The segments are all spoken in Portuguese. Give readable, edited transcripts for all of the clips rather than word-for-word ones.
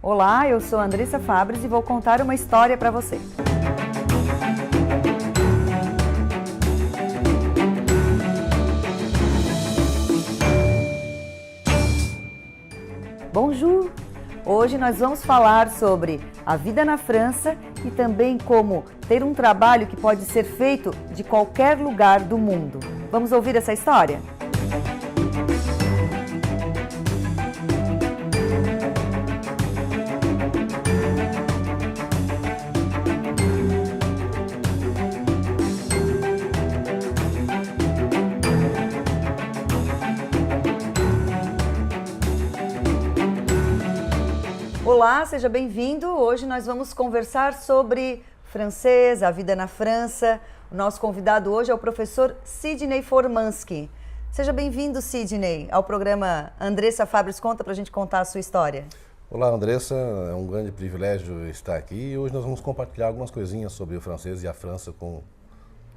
Olá, eu sou a Andressa Fabres e vou contar uma história para você. Bonjour! Hoje nós vamos falar sobre a vida na França e também como ter um trabalho que pode ser feito de qualquer lugar do mundo. Vamos ouvir essa história? Olá, seja bem-vindo. Hoje nós vamos conversar sobre francês, a vida na França. O nosso convidado hoje é o professor Sidney Formansky. Seja bem-vindo, Sidney, ao programa Andressa Fabres Conta, para a gente contar a sua história. Olá, Andressa, é um grande privilégio estar aqui e hoje nós vamos compartilhar algumas coisinhas sobre o francês e a França com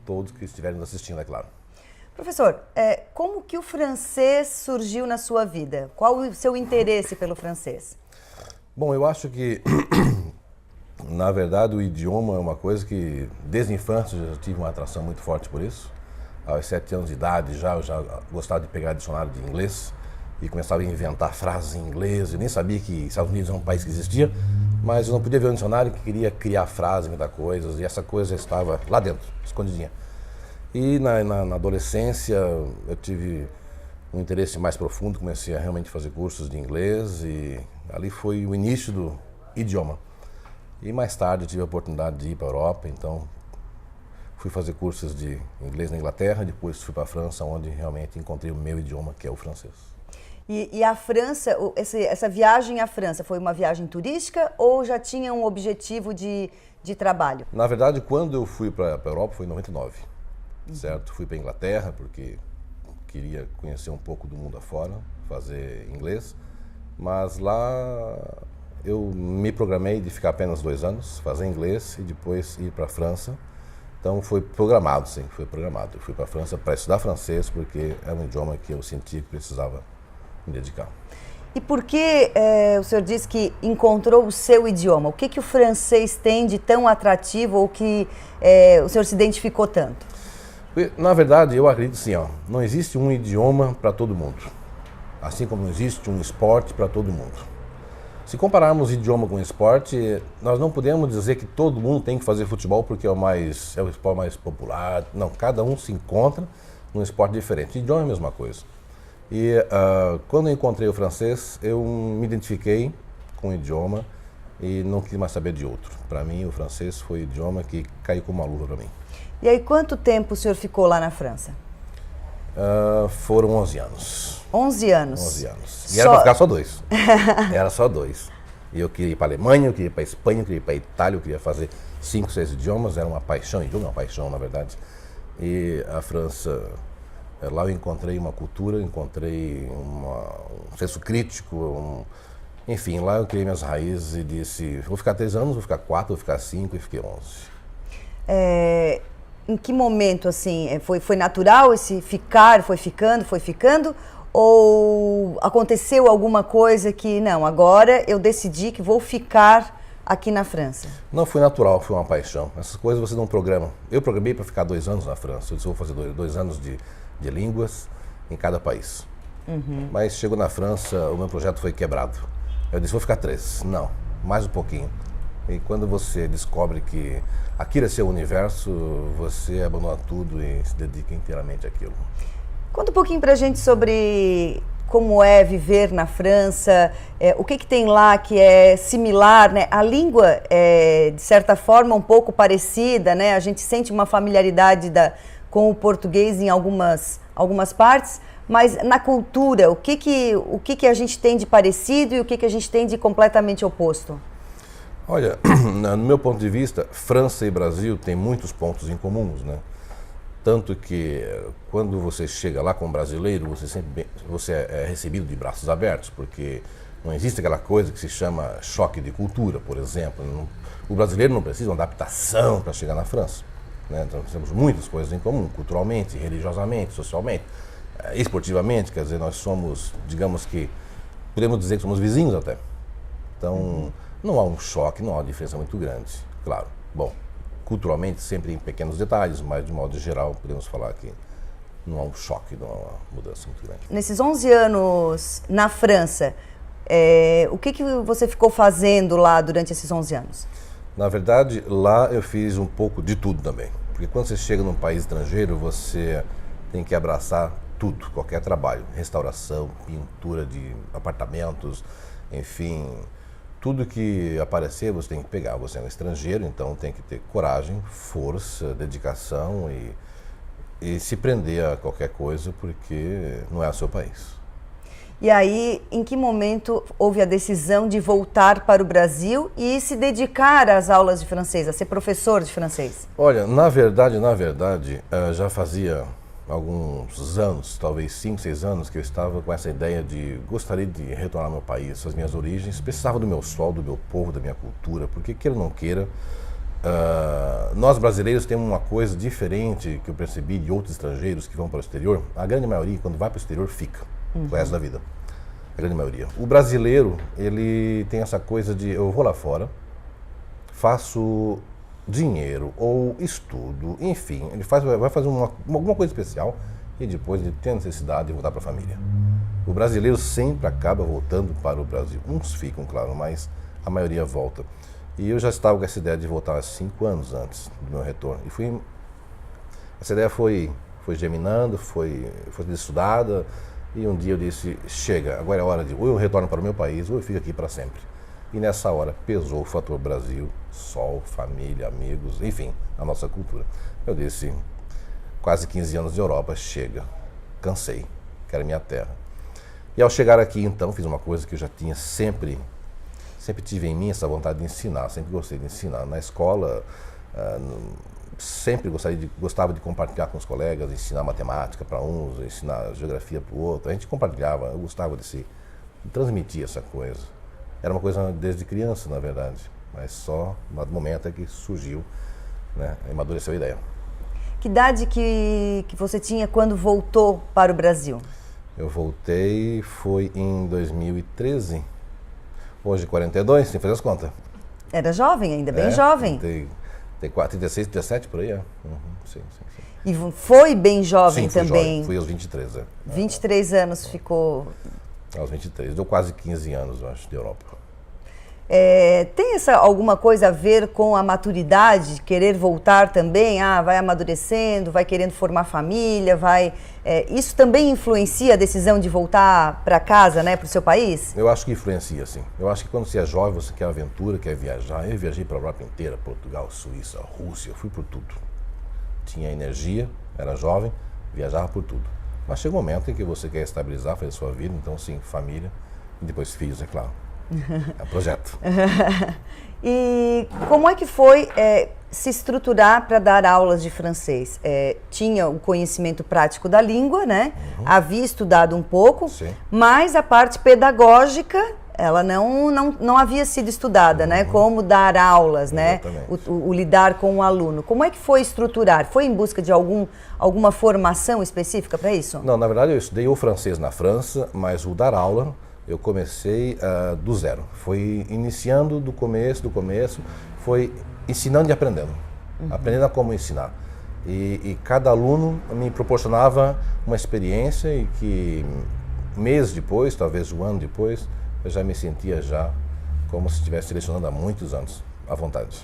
todos que estiverem nos assistindo, é claro. Professor, como que o francês surgiu na sua vida? Qual o seu interesse pelo francês? Bom, eu acho que, na verdade, o idioma é uma coisa que, desde a infância, eu já tive uma atração muito forte por isso. Aos 7 anos de idade, eu já gostava de pegar dicionário de inglês e começava a inventar frases em inglês. Eu nem sabia que Estados Unidos é um país que existia, mas eu não podia ver um dicionário que queria criar frases, inventar coisas, e essa coisa estava lá dentro, escondidinha. E na adolescência, eu tive um interesse mais profundo, comecei a realmente fazer cursos de inglês e ali foi o início do idioma. E mais tarde eu tive a oportunidade de ir para a Europa, então fui fazer cursos de inglês na Inglaterra, depois fui para a França, onde realmente encontrei o meu idioma, que é o francês. E a França, essa viagem à França, foi uma viagem turística ou já tinha um objetivo de trabalho? Na verdade, quando eu fui para a Europa foi em 99, certo? Fui para a Inglaterra porque queria conhecer um pouco do mundo afora, fazer inglês, mas lá eu me programei de ficar apenas 2 anos, fazer inglês e depois ir para a França. Então foi programado, sim, foi programado. Eu fui para a França para estudar francês porque era um idioma que eu sentia que precisava me dedicar. E por que o senhor disse que encontrou o seu idioma? O que o francês tem de tão atrativo ou que o senhor se identificou tanto? Na verdade, eu acredito assim, não existe um idioma para todo mundo, assim como não existe um esporte para todo mundo. Se compararmos idioma com esporte, nós não podemos dizer que todo mundo tem que fazer futebol porque é o esporte mais popular. Não, cada um se encontra num esporte diferente. O idioma é a mesma coisa. E quando eu encontrei o francês, eu me identifiquei com o idioma e não quis mais saber de outro. Para mim, o francês foi o idioma que caiu como uma luva para mim. E aí, quanto tempo o senhor ficou lá na França? Foram 11 anos. 11 anos? 11 anos. E era para ficar só 2. Era só 2. E eu queria ir para a Alemanha, eu queria ir para a Espanha, eu queria ir para a Itália, eu queria fazer 5, 6 idiomas. Era uma paixão, idioma é uma paixão, na verdade. E a França, lá eu encontrei uma cultura, encontrei um senso crítico, enfim, lá eu criei minhas raízes e disse, vou ficar 3 anos, vou ficar 4, vou ficar 5 e fiquei 11. Em que momento, assim, foi natural esse ficar, foi ficando, ou aconteceu alguma coisa que, não, agora eu decidi que vou ficar aqui na França? Não, foi natural, foi uma paixão. Essas coisas você não programa. Eu programei para ficar 2 anos na França, eu disse, vou fazer 2 anos de línguas em cada país. Mas chegou na França, o meu projeto foi quebrado. Eu disse, vou ficar 3. Não, mais um pouquinho. E quando você descobre que aquilo é seu universo, você abandona tudo e se dedica inteiramente àquilo. Conta um pouquinho pra gente sobre como é viver na França, o que tem lá que é similar, né? A língua é, de certa forma, um pouco parecida, né? A gente sente uma familiaridade com o português em algumas partes, mas na cultura, o que a gente tem de parecido e o que a gente tem de completamente oposto? Olha, no meu ponto de vista, França e Brasil têm muitos pontos em comuns, né? Tanto que quando você chega lá como brasileiro, você é recebido de braços abertos, porque não existe aquela coisa que se chama choque de cultura, por exemplo. O brasileiro não precisa de uma adaptação para chegar na França, né? Então, nós temos muitas coisas em comum, culturalmente, religiosamente, socialmente, esportivamente, quer dizer, nós somos, digamos que, podemos dizer que somos vizinhos até. Então, não há um choque, não há uma diferença muito grande, claro. Bom, culturalmente sempre em pequenos detalhes, mas de modo geral podemos falar que não há um choque, não há uma mudança muito grande. Nesses 11 anos na França, o que você ficou fazendo lá durante esses 11 anos? Na verdade, lá eu fiz um pouco de tudo também. Porque quando você chega num país estrangeiro, você tem que abraçar tudo, qualquer trabalho. Restauração, pintura de apartamentos, enfim, tudo que aparecer você tem que pegar. Você é um estrangeiro, então tem que ter coragem, força, dedicação e se prender a qualquer coisa, porque não é o seu país. E aí, em que momento houve a decisão de voltar para o Brasil e se dedicar às aulas de francês, a ser professor de francês? Olha, na verdade, já fazia alguns anos, talvez 5, 6 anos, que eu estava com essa ideia de gostaria de retornar ao meu país, às minhas origens, precisava do meu sol, do meu povo, da minha cultura, porque queira ou não queira, nós brasileiros temos uma coisa diferente que eu percebi de outros estrangeiros que vão para o exterior. A grande maioria, quando vai para o exterior, fica o resto da vida. A grande maioria. O brasileiro, ele tem essa coisa de eu vou lá fora, faço dinheiro ou estudo, enfim, ele vai fazer alguma coisa especial e depois ele tem a necessidade de voltar para a família. O brasileiro sempre acaba voltando para o Brasil. Uns ficam, claro, mas a maioria volta. E eu já estava com essa ideia de voltar há 5 anos antes do meu retorno. Essa ideia foi germinando, foi estudada, e um dia eu disse, chega, agora é hora de ou eu retorno para o meu país ou eu fico aqui para sempre. E nessa hora pesou o fator Brasil, sol, família, amigos, enfim, a nossa cultura. Eu disse, quase 15 anos de Europa, chega, cansei, quero minha terra. E ao chegar aqui, então, fiz uma coisa que eu já tinha sempre tive em mim essa vontade de ensinar, sempre gostei de ensinar. Na escola, sempre gostava de compartilhar com os colegas, ensinar matemática para uns, ensinar geografia para o outro. A gente compartilhava, eu gostava de transmitir essa coisa. Era uma coisa desde criança, na verdade, mas só no momento é que surgiu, né, amadureceu a ideia. Que idade que você tinha quando voltou para o Brasil? Eu voltei, foi em 2013, hoje 42, tem que fazer as contas. Era jovem ainda, bem jovem. 36, 37, por aí, sim. E foi bem jovem sim, também? Jovem, fui aos 23, 23 anos ficou... Aos 23, deu quase 15 anos, eu acho, de Europa. Tem alguma coisa a ver com a maturidade, de querer voltar também? Vai amadurecendo, vai querendo formar família, isso também influencia a decisão de voltar para casa, né, para o seu país? Eu acho que influencia, sim. Eu acho que quando você é jovem, você quer aventura, quer viajar. Eu viajei para a Europa inteira, Portugal, Suíça, Rússia, eu fui por tudo. Tinha energia, era jovem, viajava por tudo. Mas chega um momento em que você quer estabilizar, fazer sua vida, então sim, família, e depois filhos, é claro. É um projeto. E como é que foi se estruturar para dar aulas de francês? Tinha o conhecimento prático da língua, né? Havia estudado um pouco, sim, mas a parte pedagógica, ela não havia sido estudada, né? Como dar aulas, né? O lidar com o aluno. Como é que foi estruturar? Foi em busca de alguma formação específica para isso? Não, na verdade eu estudei o francês na França, mas o dar aula eu comecei do zero. Foi iniciando do começo, foi ensinando e aprendendo. Aprendendo a como ensinar. E cada aluno me proporcionava uma experiência e que meses depois, talvez um ano depois, eu já me sentia como se estivesse lecionando há muitos anos, à vontade.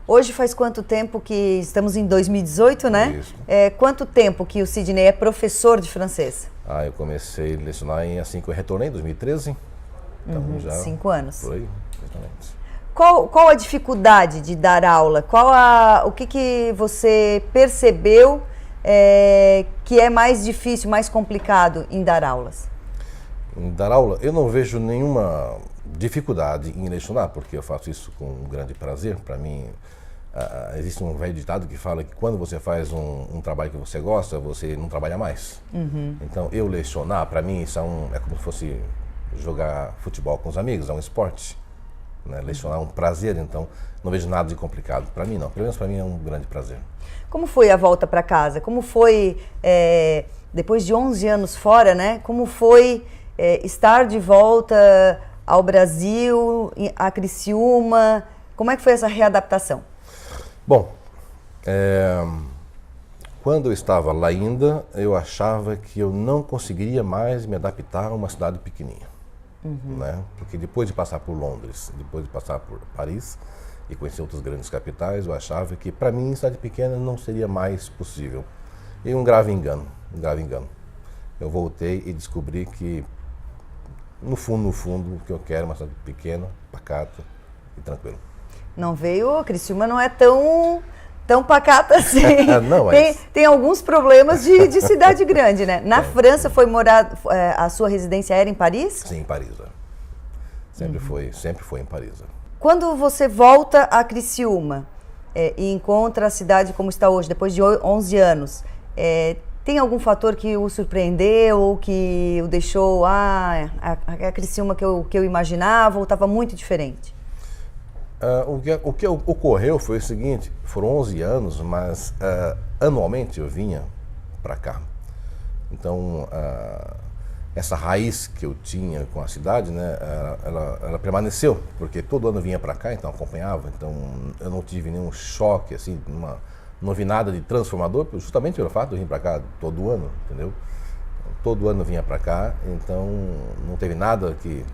Hoje faz quanto tempo que estamos em 2018, né? Isso. Quanto tempo que o Sidney é professor de francês? Eu comecei a lecionar assim que eu retornei, em 2013. Então já 5 anos. Por aí, exatamente. Qual a dificuldade de dar aula? O que você percebeu que é mais difícil, mais complicado em dar aulas? Em dar aula, eu não vejo nenhuma dificuldade em lecionar, porque eu faço isso com um grande prazer. Para mim, existe um velho ditado que fala que quando você faz um trabalho que você gosta, você não trabalha mais. Então, eu lecionar, para mim, isso é como se fosse jogar futebol com os amigos, é um esporte. Né? Lecionar é um prazer, então não vejo nada de complicado. Para mim, não. Pelo menos para mim é um grande prazer. Como foi a volta para casa? Como foi, depois de 11 anos fora, né? Como foi estar de volta ao Brasil, a Criciúma? Como é que foi essa readaptação? Bom, quando eu estava lá ainda, eu achava que eu não conseguiria mais me adaptar a uma cidade pequenininha. Né? Porque depois de passar por Londres, depois de passar por Paris e conhecer outras grandes capitais, eu achava que para mim, cidade pequena não seria mais possível. E um grave engano. Eu voltei e descobri que, no fundo, o que eu quero é uma cidade pequena, pacata e tranquila. Não veio, Criciúma não é tão pacata assim. Não, tem alguns problemas de cidade grande, né? Na França, foi morar, a sua residência era em Paris? Sim, em Paris. Sempre foi em Paris. Quando você volta a Criciúma e encontra a cidade como está hoje, depois de 11 anos, tem algum fator que o surpreendeu ou que o deixou, a Criciúma que eu imaginava ou estava muito diferente? O que ocorreu foi o seguinte, foram 11 anos, mas anualmente eu vinha para cá. Então, essa raiz que eu tinha com a cidade, né, ela permaneceu, porque todo ano eu vinha para cá, então acompanhava, então eu não tive nenhum choque, assim, não vi nada de transformador, justamente pelo fato de eu vir para cá todo ano, entendeu? Todo ano eu vinha para cá, então não teve nada que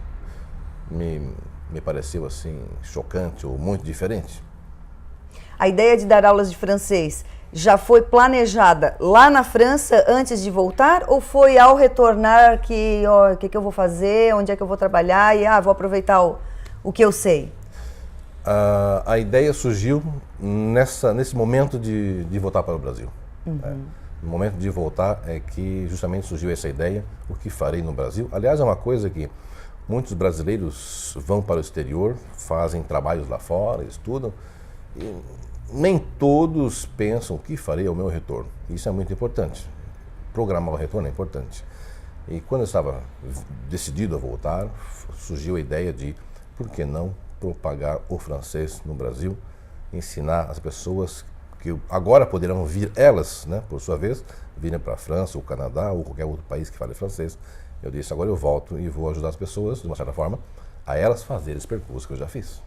me pareceu assim chocante ou muito diferente. A ideia de dar aulas de francês já foi planejada lá na França antes de voltar ou foi ao retornar que, o que eu vou fazer, onde é que eu vou trabalhar e vou aproveitar o que eu sei? A ideia surgiu nesse momento de voltar para o Brasil. No momento de voltar é que justamente surgiu essa ideia, o que farei no Brasil. Aliás, é uma coisa que muitos brasileiros vão para o exterior, fazem trabalhos lá fora, estudam, e nem todos pensam o que farei ao meu retorno. Isso é muito importante. Programar o retorno é importante. E quando eu estava decidido a voltar, surgiu a ideia de, por que não propagar o francês no Brasil, ensinar as pessoas que agora poderão vir elas, né, por sua vez, virem para a França, ou Canadá, ou qualquer outro país que fale francês. Eu disse, agora eu volto e vou ajudar as pessoas, de uma certa forma, a elas fazerem esse percurso que eu já fiz.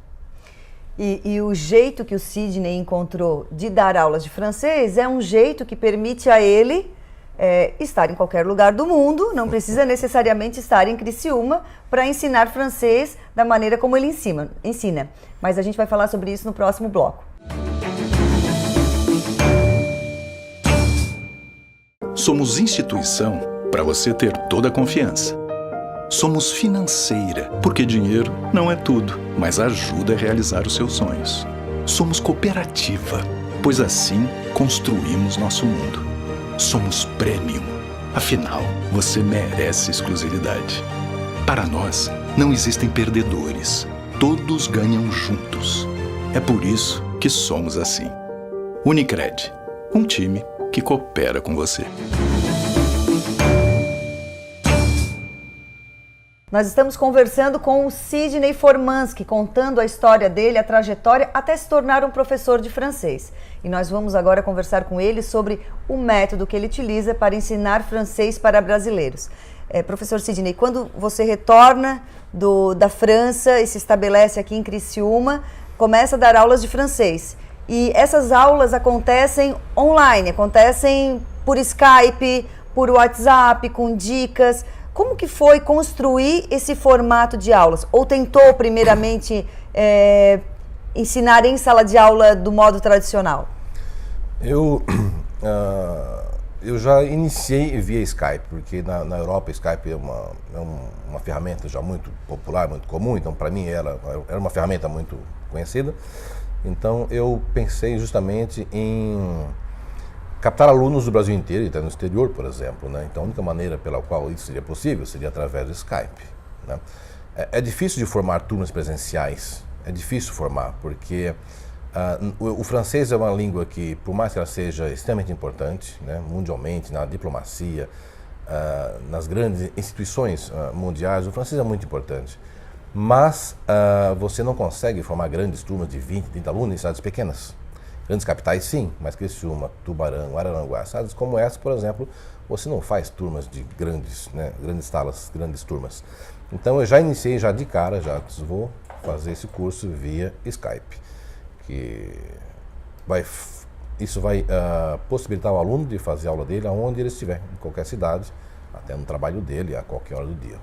E o jeito que o Sidney encontrou de dar aulas de francês é um jeito que permite a ele estar em qualquer lugar do mundo, não precisa necessariamente estar em Criciúma para ensinar francês da maneira como ele ensina. Mas a gente vai falar sobre isso no próximo bloco. Somos instituição para você ter toda a confiança. Somos financeira, porque dinheiro não é tudo, mas ajuda a realizar os seus sonhos. Somos cooperativa, pois assim construímos nosso mundo. Somos premium, afinal, você merece exclusividade. Para nós, não existem perdedores, todos ganham juntos. É por isso que somos assim. Unicred, um time que coopera com você. Nós estamos conversando com o Sidney Formanski, contando a história dele, a trajetória, até se tornar um professor de francês. E nós vamos agora conversar com ele sobre o método que ele utiliza para ensinar francês para brasileiros. Professor Sidney, quando você retorna da França e se estabelece aqui em Criciúma, começa a dar aulas de francês. E essas aulas acontecem online, acontecem por Skype, por WhatsApp, com dicas. Como que foi construir esse formato de aulas? Ou tentou primeiramente ensinar em sala de aula do modo tradicional? Eu já iniciei via Skype, porque na Europa Skype é uma ferramenta já muito popular, muito comum, então para mim era uma ferramenta muito conhecida. Então eu pensei justamente em captar alunos do Brasil inteiro e até no exterior, por exemplo, né? Então a única maneira pela qual isso seria possível seria através do Skype, né? É difícil de formar turmas presenciais, é difícil formar, porque o francês é uma língua que, por mais que ela seja extremamente importante, né, mundialmente, na diplomacia, nas grandes instituições mundiais, o francês é muito importante. Mas você não consegue formar grandes turmas de 20, 30 alunos em cidades pequenas. Grandes capitais sim, mas Criciúma, Tubarão, Araranguá, cidades como essa, por exemplo, você não faz turmas de grandes, né, grandes salas, grandes turmas. Então eu já iniciei já de cara, já vou fazer esse curso via Skype, que isso vai possibilitar o aluno de fazer a aula dele aonde ele estiver, em qualquer cidade, até no trabalho dele, a qualquer hora do dia.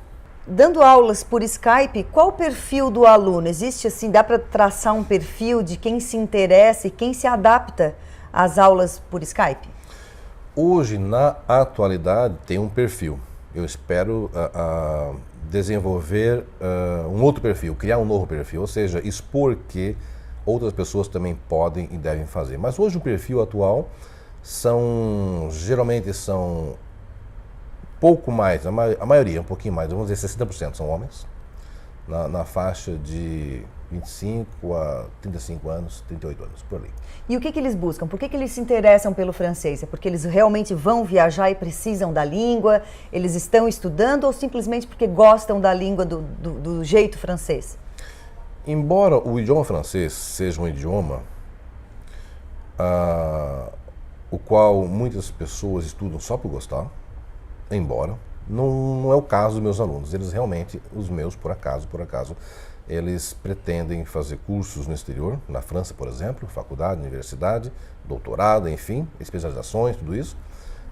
Dando aulas por Skype, qual o perfil do aluno? Existe assim, dá para traçar um perfil de quem se interessa e quem se adapta às aulas por Skype? Hoje, na atualidade, tem um perfil. Eu espero desenvolver um outro perfil, criar um novo perfil, ou seja, expor que outras pessoas também podem e devem fazer. Mas hoje o perfil atual geralmente são pouco mais, a maioria, um pouquinho mais, vamos dizer 60% são homens, na faixa de 25 a 35 anos, 38 anos, por ali. E o que eles buscam? Por que eles se interessam pelo francês? É porque eles realmente vão viajar e precisam da língua? Eles estão estudando ou simplesmente porque gostam da língua do jeito francês? Embora o idioma francês seja um idioma o qual muitas pessoas estudam só por gostar, embora não é o caso dos meus alunos. Eles realmente, os meus, por acaso, eles pretendem fazer cursos no exterior, na França, por exemplo, faculdade, universidade, doutorado, enfim, especializações, tudo isso.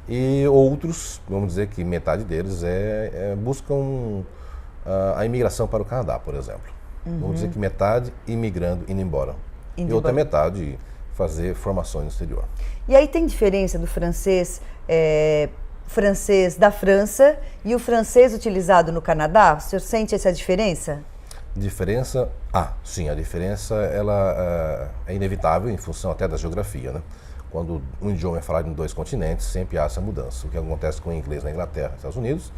E outros, vamos dizer que metade deles buscam a imigração para o Canadá, por exemplo. Vamos dizer que metade imigrando, indo embora. E outra metade fazer formações no exterior. E aí tem diferença do francês da França e o francês utilizado no Canadá? O senhor sente essa diferença? Diferença? Sim, a diferença ela é inevitável em função até da geografia, né? Quando um idioma é falado em dois continentes, sempre há essa mudança. O que acontece com o inglês na Inglaterra, nos Estados Unidos,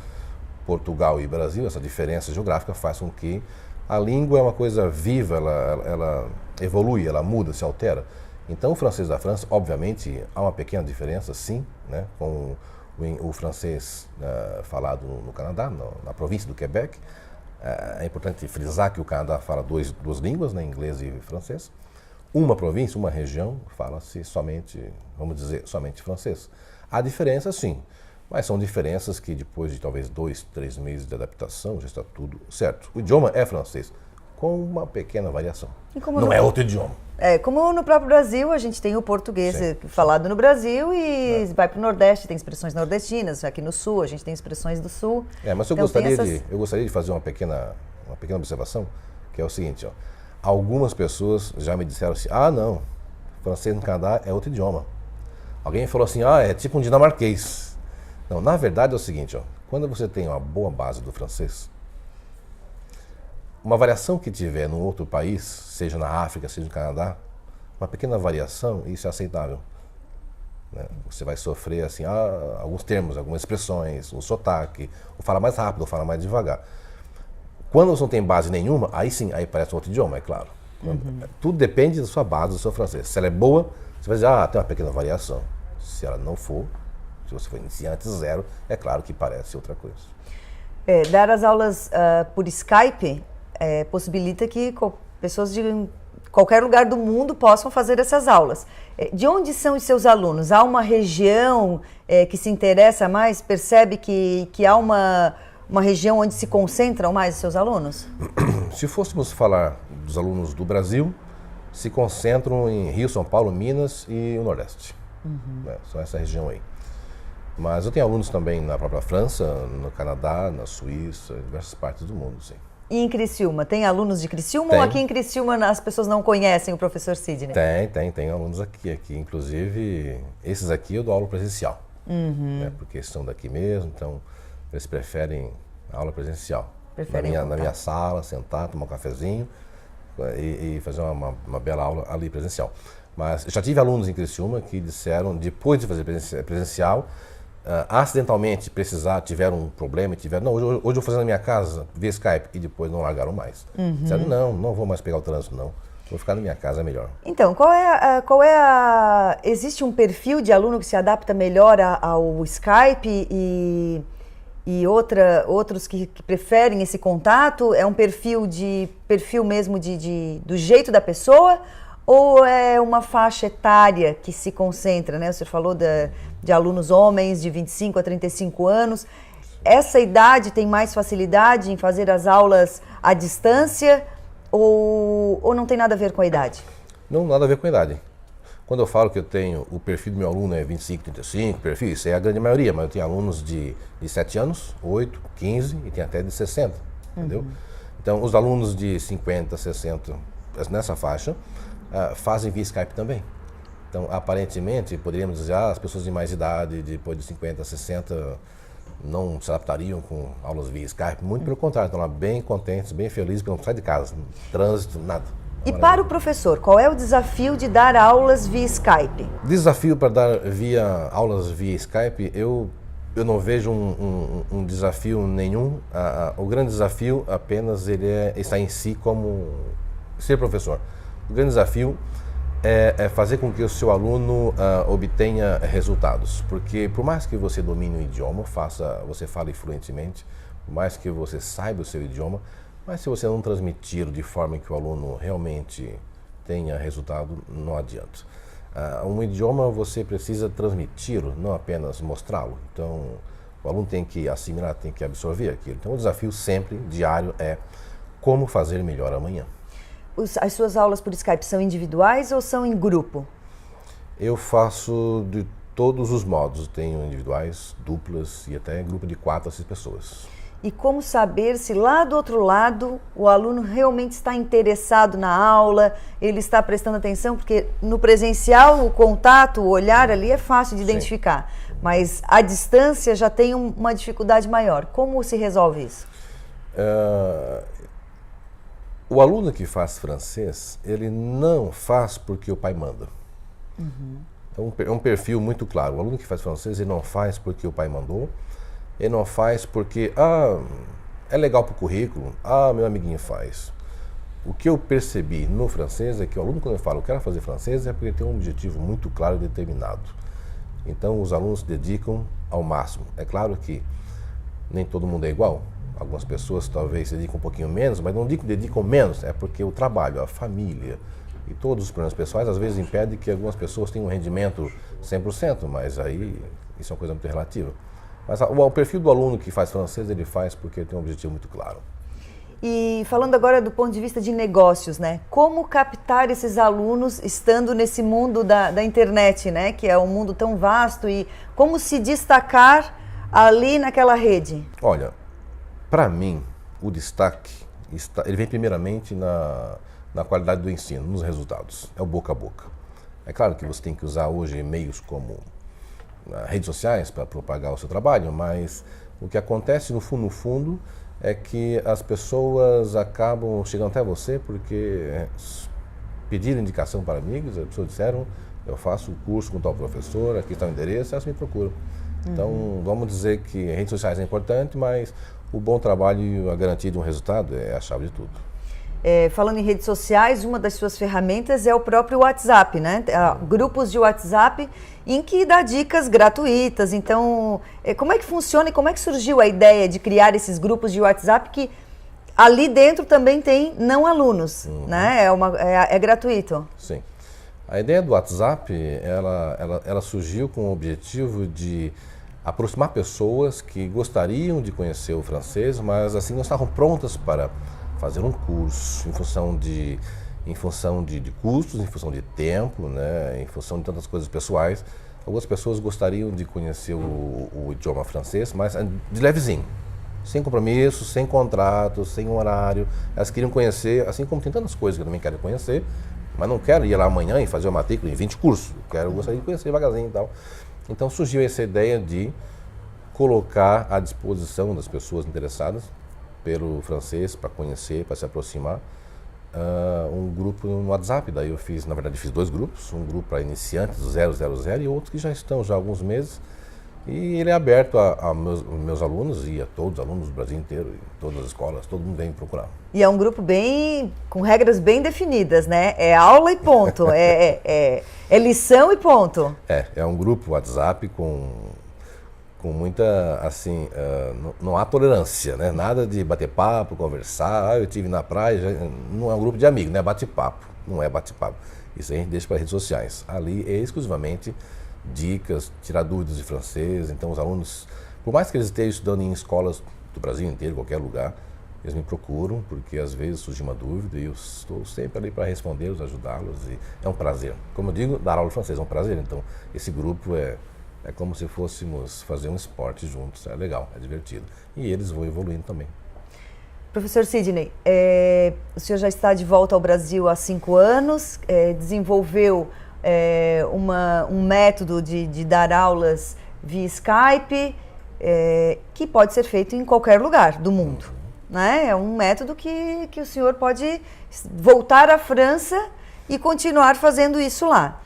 Portugal e Brasil, essa diferença geográfica faz com que a língua é uma coisa viva, ela evolui, ela muda, se altera. Então o francês da França, obviamente, há uma pequena diferença, sim, né, com o francês falado no Canadá, na província do Quebec. É importante frisar que o Canadá fala duas línguas, né, inglês e francês. Uma província, uma região, fala-se somente, vamos dizer, somente francês. Há diferenças, sim, mas são diferenças que depois de talvez 2, 3 meses de adaptação já está tudo certo. O idioma é francês, com uma pequena variação. Não é outro idioma. Como no próprio Brasil, a gente tem o português falado no Brasil e vai para o Nordeste, tem expressões nordestinas. Aqui no Sul, a gente tem expressões do Sul. Mas eu gostaria de fazer uma pequena observação, que é o seguinte, ó. Algumas pessoas já me disseram assim, não, francês no Canadá é outro idioma. Alguém falou assim, é tipo um dinamarquês. Não, na verdade é o seguinte, ó, quando você tem uma boa base do francês, uma variação que tiver num outro país, seja na África, seja no Canadá, uma pequena variação, isso é aceitável. Né? Você vai sofrer assim, alguns termos, algumas expressões, o sotaque, ou fala mais rápido, ou fala mais devagar. Quando você não tem base nenhuma, aí sim, aí parece um outro idioma, é claro. Tudo depende da sua base, do seu francês. Se ela é boa, você vai dizer, tem uma pequena variação. Se ela não for, se você for iniciante zero, é claro que parece outra coisa. Dar as aulas por Skype possibilita que pessoas de qualquer lugar do mundo possam fazer essas aulas. De onde são os seus alunos? Há uma região que se interessa mais? Percebe que há uma região onde se concentram mais os seus alunos? Se fôssemos falar dos alunos do Brasil, se concentram em Rio, São Paulo, Minas e o Nordeste. Só essa região aí. Mas eu tenho alunos também na própria França, no Canadá, na Suíça, em diversas partes do mundo, sim. E em Criciúma? Tem alunos de Criciúma ou aqui em Criciúma as pessoas não conhecem o professor Sidney? Tem alunos aqui. Inclusive, esses aqui eu dou aula presencial. Né, porque são daqui mesmo, então eles preferem a aula presencial. Na minha sala, sentar, tomar um cafezinho e fazer uma bela aula ali presencial. Mas já tive alunos em Criciúma que disseram, depois de fazer presencial, acidentalmente tiveram um problema, hoje eu vou fazer na minha casa, via Skype, e depois não largaram mais. Disseram, não vou mais pegar o trânsito, não. Vou ficar na minha casa, é melhor. Então, existe um perfil de aluno que se adapta melhor ao Skype e outros que preferem esse contato? É um perfil mesmo do jeito da pessoa? Ou é uma faixa etária que se concentra, né? O senhor falou de alunos homens de 25 a 35 anos. essa idade tem mais facilidade em fazer as aulas à distância ou não tem nada a ver com a idade? Não, nada a ver com a idade. Quando eu falo que eu tenho, o perfil do meu aluno é 25, 35, perfil, isso é a grande maioria, mas eu tenho alunos de 7 anos, 8, 15 e tem até de 60, entendeu? Então, os alunos de 50, 60, nessa faixa, fazem via Skype também. Então, aparentemente, poderíamos dizer, as pessoas de mais idade, depois de 50, 60, não se adaptariam com aulas via Skype. Muito pelo contrário, estão lá bem contentes, bem felizes, porque não saem de casa, trânsito, nada. E para o professor, qual é o desafio de dar aulas via Skype? Desafio para dar aulas via Skype, eu não vejo um desafio nenhum. O grande desafio apenas está em si como ser professor. O grande desafio é fazer com que o seu aluno obtenha resultados. Porque por mais que você domine o idioma, você fale fluentemente, por mais que você saiba o seu idioma, mas se você não transmitir de forma que o aluno realmente tenha resultado, não adianta. Um idioma você precisa transmiti-lo, não apenas mostrá-lo. Então, o aluno tem que assimilar, tem que absorver aquilo. Então, o desafio sempre, diário, é como fazer melhor amanhã. As suas aulas por Skype são individuais ou são em grupo? Eu faço de todos os modos. Tenho individuais, duplas e até grupo de 4 a 6 pessoas. E como saber se lá do outro lado o aluno realmente está interessado na aula, ele está prestando atenção? Porque no presencial o contato, o olhar ali é fácil de identificar, mas à distância já tem uma dificuldade maior. Como se resolve isso? O aluno que faz francês, ele não faz porque o pai manda. É um perfil muito claro. O aluno que faz francês, ele não faz porque o pai mandou. Ele não faz porque, é legal para o currículo, meu amiguinho faz. O que eu percebi no francês é que o aluno, quando eu falo eu quero fazer francês, é porque tem um objetivo muito claro e determinado. Então, os alunos se dedicam ao máximo. É claro que nem todo mundo é igual. Algumas pessoas talvez se dedicam um pouquinho menos, mas não digo que dedicam menos, é porque o trabalho, a família e todos os problemas pessoais, às vezes impedem que algumas pessoas tenham um rendimento 100%, mas aí isso é uma coisa muito relativa. Mas o perfil do aluno que faz francês, ele faz porque ele tem um objetivo muito claro. E falando agora do ponto de vista de negócios, né? Como captar esses alunos estando nesse mundo da internet, né? Que é um mundo tão vasto, e como se destacar ali naquela rede? Olha, para mim, o destaque, ele vem primeiramente na qualidade do ensino, nos resultados. É o boca a boca. É claro que você tem que usar hoje meios como redes sociais para propagar o seu trabalho, mas o que acontece no fundo é que as pessoas acabam chegando até você porque pediram indicação para amigos, as pessoas disseram, eu faço o curso com tal professor, aqui está o endereço, elas me procuram. Então, vamos dizer que redes sociais é importante, mas o bom trabalho e a garantia de um resultado é a chave de tudo. Falando em redes sociais, uma das suas ferramentas é o próprio WhatsApp, né? Grupos de WhatsApp em que dá dicas gratuitas. Então, como é que funciona e como é que surgiu a ideia de criar esses grupos de WhatsApp que ali dentro também tem não alunos, né? É gratuito. Sim. A ideia do WhatsApp, ela surgiu com o objetivo de aproximar pessoas que gostariam de conhecer o francês, mas assim não estavam prontas para fazer um curso em função de custos, em função de tempo, né, em função de tantas coisas pessoais. Algumas pessoas gostariam de conhecer o idioma francês, mas de levezinho, sem compromisso, sem contrato, sem horário. Elas queriam conhecer, assim como tem tantas coisas que eu também quero conhecer, mas não quero ir lá amanhã e fazer uma matrícula em 20 cursos. Gostaria de conhecer devagarzinho e tal. Então surgiu essa ideia de colocar à disposição das pessoas interessadas pelo francês, para conhecer, para se aproximar, um grupo no WhatsApp. Daí eu fiz 2 grupos, um grupo para iniciantes do 000 e outro que já estão há alguns meses. E ele é aberto a meus alunos e a todos os alunos do Brasil inteiro, em todas as escolas, todo mundo vem me procurar. E é um grupo com regras bem definidas, né? É aula e ponto, é lição e ponto. É um grupo WhatsApp com muita, assim, não há tolerância, né? Nada de bater papo, conversar, eu estive na praia, não é um grupo de amigos, né? Bate-papo, não é bate-papo. Isso aí a gente deixa para redes sociais. Ali é exclusivamente dicas, tirar dúvidas de francês, então os alunos Por mais que eles estejam estudando em escolas do Brasil inteiro, qualquer lugar, eles me procuram, porque às vezes surge uma dúvida e eu estou sempre ali para respondê-los, ajudá-los, e é um prazer. Como eu digo, dar aula de francês é um prazer, então esse grupo é como se fôssemos fazer um esporte juntos, é legal, é divertido. E eles vão evoluindo também. Professor Sidney, o senhor já está de volta ao Brasil há 5 anos, desenvolveu um método de dar aulas via Skype, que pode ser feito em qualquer lugar do mundo. Né? É um método que o senhor pode voltar à França e continuar fazendo isso lá.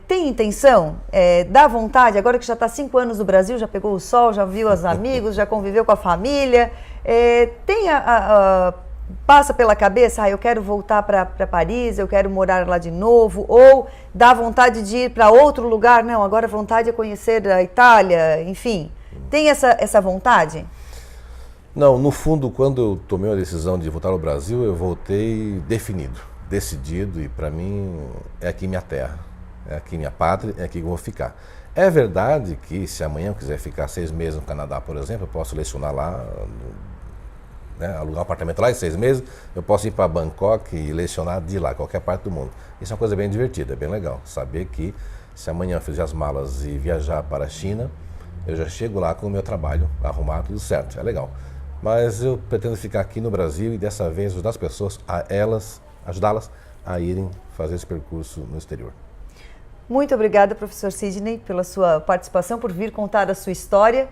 Tem intenção? Dá vontade? Agora que já está 5 anos no Brasil, já pegou o sol, já viu os amigos, já conviveu com a família, passa pela cabeça, eu quero voltar para Paris, eu quero morar lá de novo, ou dá vontade de ir para outro lugar? Não, agora a vontade é conhecer a Itália, enfim. Tem essa vontade? Não, no fundo, quando eu tomei a decisão de voltar ao Brasil, eu voltei definido, decidido, e para mim é aqui minha terra, é aqui minha pátria, é aqui que eu vou ficar. É verdade que se amanhã eu quiser ficar 6 meses no Canadá, por exemplo, eu posso lecionar lá, né, alugar um apartamento lá em 6 meses, eu posso ir para Bangkok e lecionar de lá, qualquer parte do mundo. Isso é uma coisa bem divertida, é bem legal, saber que se amanhã eu fizer as malas e viajar para a China, eu já chego lá com o meu trabalho arrumado, tudo certo, é legal. Mas eu pretendo ficar aqui no Brasil e dessa vez ajudar as pessoas, ajudá-las a irem fazer esse percurso no exterior. Muito obrigada, professor Sidney, pela sua participação, por vir contar a sua história,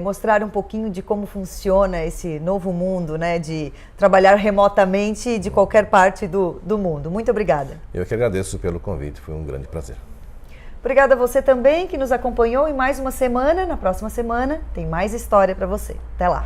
mostrar um pouquinho de como funciona esse novo mundo, né, de trabalhar remotamente de qualquer parte do mundo. Muito obrigada. Eu que agradeço pelo convite, foi um grande prazer. Obrigada a você também que nos acompanhou em mais uma semana. Na próxima semana tem mais história para você. Até lá!